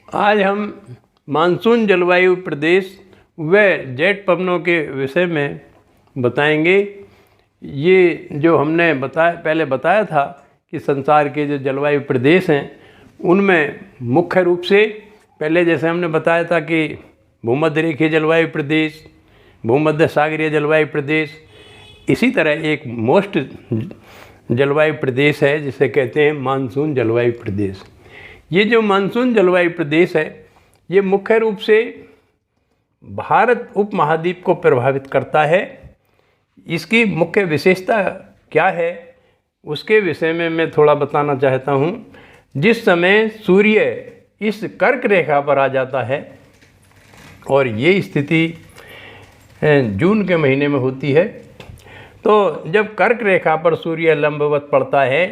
आज हम मानसून जलवायु प्रदेश व जेट पवनों के विषय में बताएंगे। ये जो हमने पहले बताया था कि संसार के जो जलवायु प्रदेश हैं उनमें मुख्य रूप से पहले जैसे हमने बताया था कि भूमध्य रेखीय जलवायु प्रदेश, भूमध्य सागरीय जलवायु प्रदेश, इसी तरह एक मोस्ट जलवायु प्रदेश है जिसे कहते हैं मानसून जलवायु प्रदेश। ये जो मानसून जलवायु प्रदेश है ये मुख्य रूप से भारत उपमहाद्वीप को प्रभावित करता है। इसकी मुख्य विशेषता क्या है उसके विषय में मैं थोड़ा बताना चाहता हूँ। जिस समय सूर्य इस कर्क रेखा पर आ जाता है और ये स्थिति जून के महीने में होती है, तो जब कर्क रेखा पर सूर्य लंबवत पड़ता है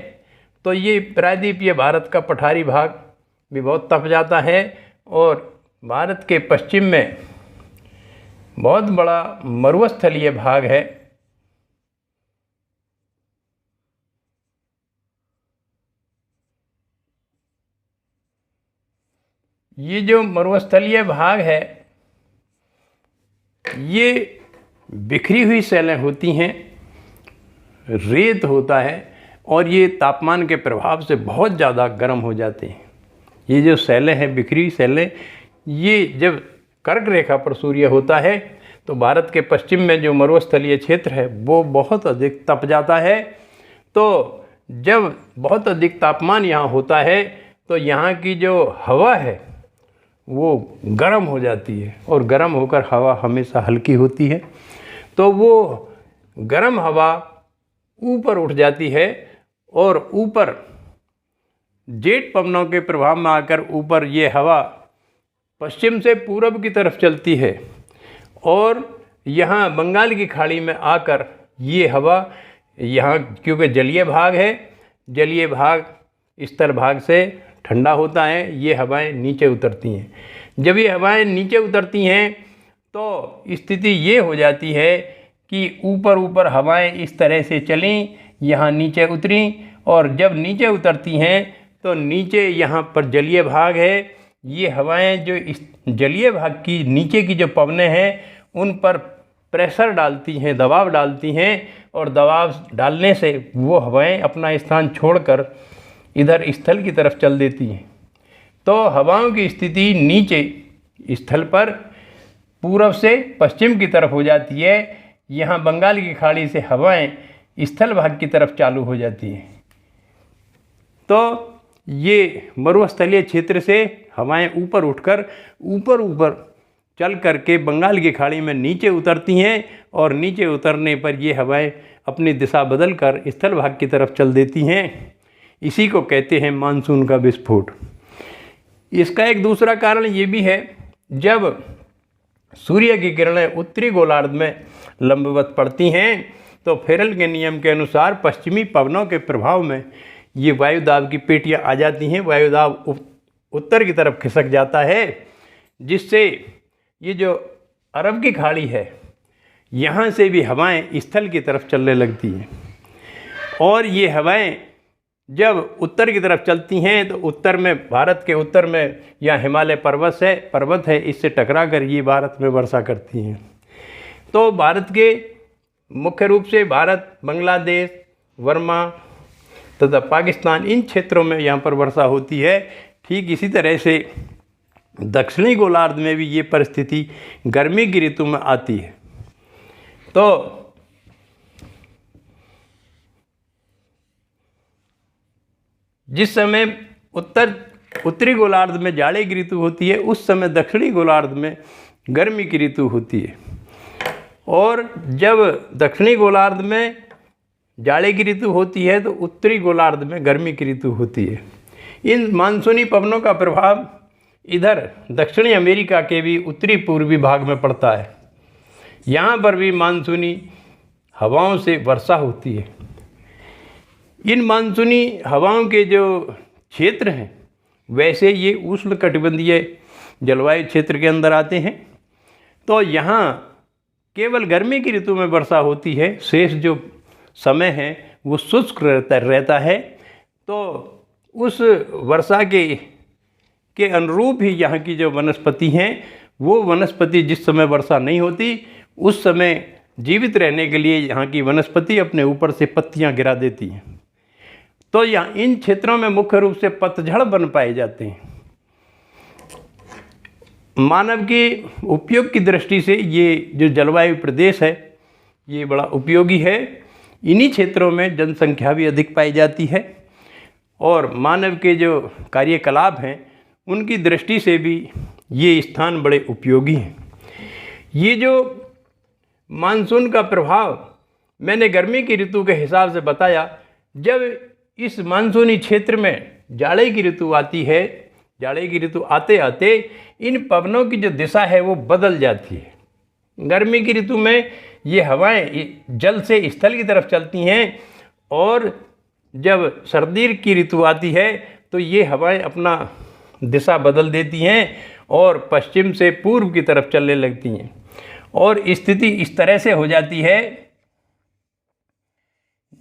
तो ये प्रायद्वीपीय भारत का पठारी भाग भी बहुत तप जाता है और भारत के पश्चिम में बहुत बड़ा मरुस्थलीय भाग है। ये जो मरुस्थलीय भाग है ये बिखरी हुई सेलें होती हैं, रेत होता है और ये तापमान के प्रभाव से बहुत ज़्यादा गर्म हो जाते हैं। ये जो सेलें हैं, बिखरी सेलें, ये जब कर्क रेखा पर सूर्य होता है तो भारत के पश्चिम में जो मरुस्थलीय क्षेत्र है वो बहुत अधिक तप जाता है। तो जब बहुत अधिक तापमान यहाँ होता है तो यहाँ की जो हवा है वो गर्म हो जाती है और गर्म होकर हवा हमेशा हल्की होती है, तो वो गर्म हवा ऊपर उठ जाती है और ऊपर जेट पवनों के प्रभाव में आकर ऊपर ये हवा पश्चिम से पूरब की तरफ चलती है और यहाँ बंगाल की खाड़ी में आकर ये हवा यहाँ, क्योंकि जलीय भाग है, जलीय भाग स्तर भाग से ठंडा होता है, ये हवाएं नीचे उतरती हैं। जब ये हवाएं नीचे उतरती हैं तो स्थिति ये हो जाती है कि ऊपर ऊपर हवाएं इस तरह से चलीं, यहाँ नीचे उतरी और जब नीचे उतरती हैं तो नीचे यहाँ पर जलीय भाग है। ये हवाएं जो इस जलीय भाग की नीचे की जो पवनें हैं उन पर प्रेशर डालती हैं, दबाव डालती हैं और दबाव डालने से वो हवाएं अपना स्थान छोड़कर इधर स्थल की तरफ चल देती हैं। तो हवाओं की स्थिति नीचे स्थल पर पूरब से पश्चिम की तरफ हो जाती है। यहाँ बंगाल की खाड़ी से हवाएं स्थल भाग की तरफ चालू हो जाती हैं। तो ये मरुस्थलीय क्षेत्र से हवाएं ऊपर उठकर ऊपर चल करके बंगाल की खाड़ी में नीचे उतरती हैं और नीचे उतरने पर ये हवाएं अपनी दिशा बदलकर स्थल भाग की तरफ चल देती हैं। इसी को कहते हैं मानसून का विस्फोट। इसका एक दूसरा कारण ये भी है, जब सूर्य की किरणें उत्तरी गोलार्ध में लंबवत पड़ती हैं तो फेरेल के नियम के अनुसार पश्चिमी पवनों के प्रभाव में ये वायुदाब की पेटियां आ जाती हैं। वायुदाब उत्तर की तरफ खिसक जाता है जिससे ये जो अरब की खाड़ी है यहाँ से भी हवाएं स्थल की तरफ चलने लगती हैं और ये हवाएं जब उत्तर की तरफ चलती हैं तो उत्तर में, भारत के उत्तर में यहाँ हिमालय पर्वत है, इससे टकरा कर ये भारत में वर्षा करती हैं। तो भारत के मुख्य रूप से भारत, बांग्लादेश, बर्मा तथा पाकिस्तान, इन क्षेत्रों में यहाँ पर वर्षा होती है। ठीक इसी तरह से दक्षिणी गोलार्ध में भी ये परिस्थिति गर्मी की ऋतु में आती है। तो जिस समय उत्तरी गोलार्ध में जाड़े की ऋतु होती है उस समय दक्षिणी गोलार्ध में गर्मी की ऋतु होती है और जब दक्षिणी गोलार्ध में जाड़े की ऋतु होती है तो उत्तरी गोलार्ध में गर्मी की ऋतु होती है। इन मानसूनी पवनों का प्रभाव इधर दक्षिणी अमेरिका के भी उत्तरी पूर्वी भाग में पड़ता है। यहाँ पर भी मानसूनी हवाओं से वर्षा होती है। इन मानसूनी हवाओं के जो क्षेत्र हैं वैसे ये उष्णकटिबंधीय जलवायु क्षेत्र के अंदर आते हैं। तो यहाँ केवल गर्मी की ऋतु में वर्षा होती है, शेष जो समय है वो शुष्क रहता है। तो उस वर्षा के के अनुरूप ही यहाँ की जो वनस्पति हैं, वो वनस्पति जिस समय वर्षा नहीं होती उस समय जीवित रहने के लिए यहाँ की वनस्पति अपने ऊपर से पत्तियाँ गिरा देती हैं। तो यहाँ इन क्षेत्रों में मुख्य रूप से पतझड़ वन पाए जाते हैं। मानव के उपयोग की दृष्टि से ये जो जलवायु प्रदेश है ये बड़ा उपयोगी है। इन्हीं क्षेत्रों में जनसंख्या भी अधिक पाई जाती है और मानव के जो कार्यकलाप हैं उनकी दृष्टि से भी ये स्थान बड़े उपयोगी हैं। ये जो मानसून का प्रभाव मैंने गर्मी की ऋतु के हिसाब से बताया, जब इस मानसूनी क्षेत्र में जाड़े की ऋतु आती है, जाड़े की ऋतु आते आते इन पवनों की जो दिशा है वो बदल जाती है। गर्मी की ऋतु में ये हवाएं जल से स्थल की तरफ चलती हैं और जब सर्दी की ऋतु आती है तो ये हवाएं अपना दिशा बदल देती हैं और पश्चिम से पूर्व की तरफ चलने लगती हैं। और स्थिति इस तरह से हो जाती है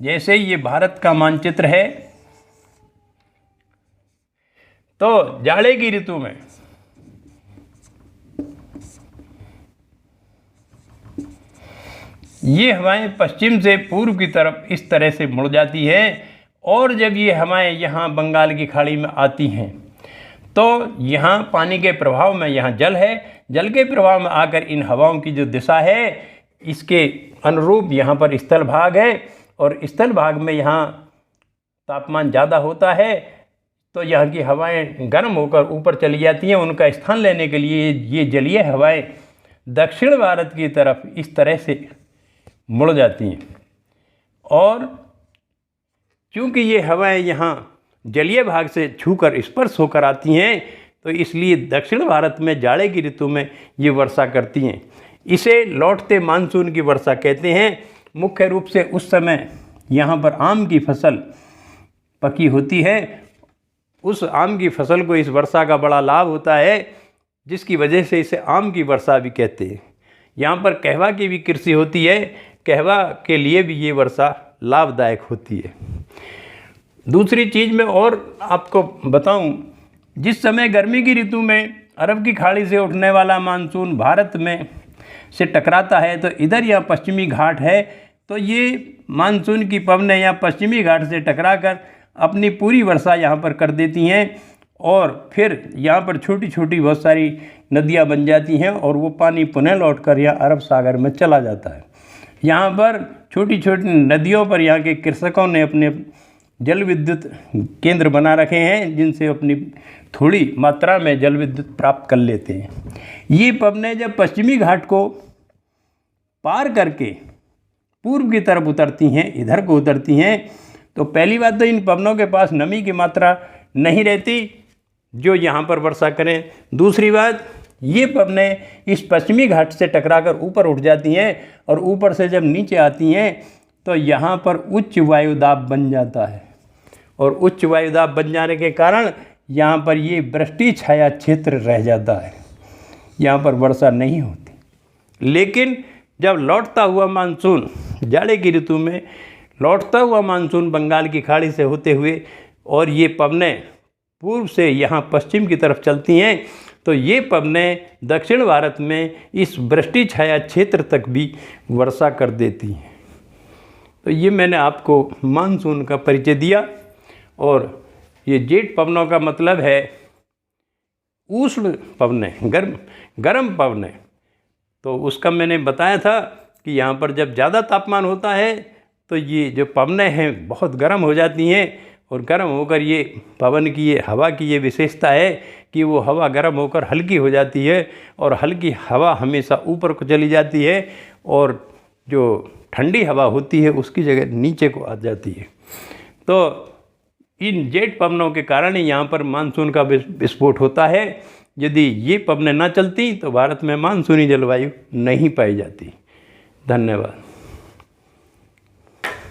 जैसे ये भारत का मानचित्र है, तो जाड़े की ऋतु में ये हवाएं पश्चिम से पूर्व की तरफ इस तरह से मुड़ जाती है और जब ये हवाएं यहाँ बंगाल की खाड़ी में आती हैं तो यहाँ पानी के प्रभाव में यहाँ जल है, जल के प्रभाव में आकर इन हवाओं की जो दिशा है इसके अनुरूप यहाँ पर स्थल भाग है और स्थल भाग में यहाँ तापमान ज़्यादा होता है तो यहाँ की हवाएं गर्म होकर ऊपर चली जाती हैं। उनका स्थान लेने के लिए ये जलीय हवाएं दक्षिण भारत की तरफ इस तरह से मुड़ जाती हैं और चूँकि ये हवाएं यहाँ जलीय भाग से छूकर स्पर्श होकर आती हैं तो इसलिए दक्षिण भारत में जाड़े की ऋतु में ये वर्षा करती हैं। इसे लौटते मानसून की वर्षा कहते हैं। मुख्य रूप से उस समय यहाँ पर आम की फसल पकी होती है। उस आम की फसल को इस वर्षा का बड़ा लाभ होता है जिसकी वजह से इसे आम की वर्षा भी कहते हैं। यहाँ पर कहवा की भी कृषि होती है, कहवा के लिए भी ये वर्षा लाभदायक होती है। दूसरी चीज़ मैं और आपको बताऊं, जिस समय गर्मी की ऋतु में अरब की खाड़ी से उठने वाला मानसून भारत में से टकराता है तो इधर यहाँ पश्चिमी घाट है तो ये मानसून की पवनें यहाँ पश्चिमी घाट से टकराकर अपनी पूरी वर्षा यहाँ पर कर देती हैं और फिर यहाँ पर छोटी छोटी बहुत सारी नदियाँ बन जाती हैं और वो पानी पुनः लौटकर यहाँ अरब सागर में चला जाता है। यहाँ पर छोटी छोटी नदियों पर यहाँ के कृषकों ने अपने जल विद्युत केंद्र बना रखे हैं जिनसे अपनी थोड़ी मात्रा में जल विद्युत प्राप्त कर लेते हैं। ये पवनें जब पश्चिमी घाट को पार करके पूर्व की तरफ उतरती हैं, इधर को उतरती हैं, तो पहली बात तो इन पवनों के पास नमी की मात्रा नहीं रहती जो यहाँ पर वर्षा करें। दूसरी बात, ये पवनें इस पश्चिमी घाट से टकराकर ऊपर उठ जाती हैं और ऊपर से जब नीचे आती हैं तो यहाँ पर उच्च वायुदाब बन जाता है और उच्च वायुदाब बन जाने के कारण यहाँ पर ये वृष्टि छाया क्षेत्र रह जाता है, यहाँ पर वर्षा नहीं होती। लेकिन जब लौटता हुआ मानसून जाड़े की ऋतु में लौटता हुआ मानसून बंगाल की खाड़ी से होते हुए और ये पवनें पूर्व से यहाँ पश्चिम की तरफ चलती हैं तो ये पवनें दक्षिण भारत में इस वृष्टि छाया क्षेत्र तक भी वर्षा कर देती हैं। तो ये मैंने आपको मानसून का परिचय दिया और ये जेठ पवनों का मतलब है उष्ण पवनें, गर्म पवनें। तो उसका मैंने बताया था कि यहाँ पर जब ज़्यादा तापमान होता है तो ये जो पवनें हैं बहुत गर्म हो जाती हैं और गर्म होकर ये पवन की ये हवा की ये विशेषता है कि वो हवा गर्म होकर हल्की हो जाती है और हल्की हवा हमेशा ऊपर को चली जाती है और जो ठंडी हवा होती है उसकी जगह नीचे को आ जाती है। तो इन जेठ पवनों के कारण ही यहाँ पर मानसून का विस्फोट होता है। यदि ये पवनें ना चलती तो भारत में मानसूनी जलवायु नहीं पाई जाती। धन्यवाद।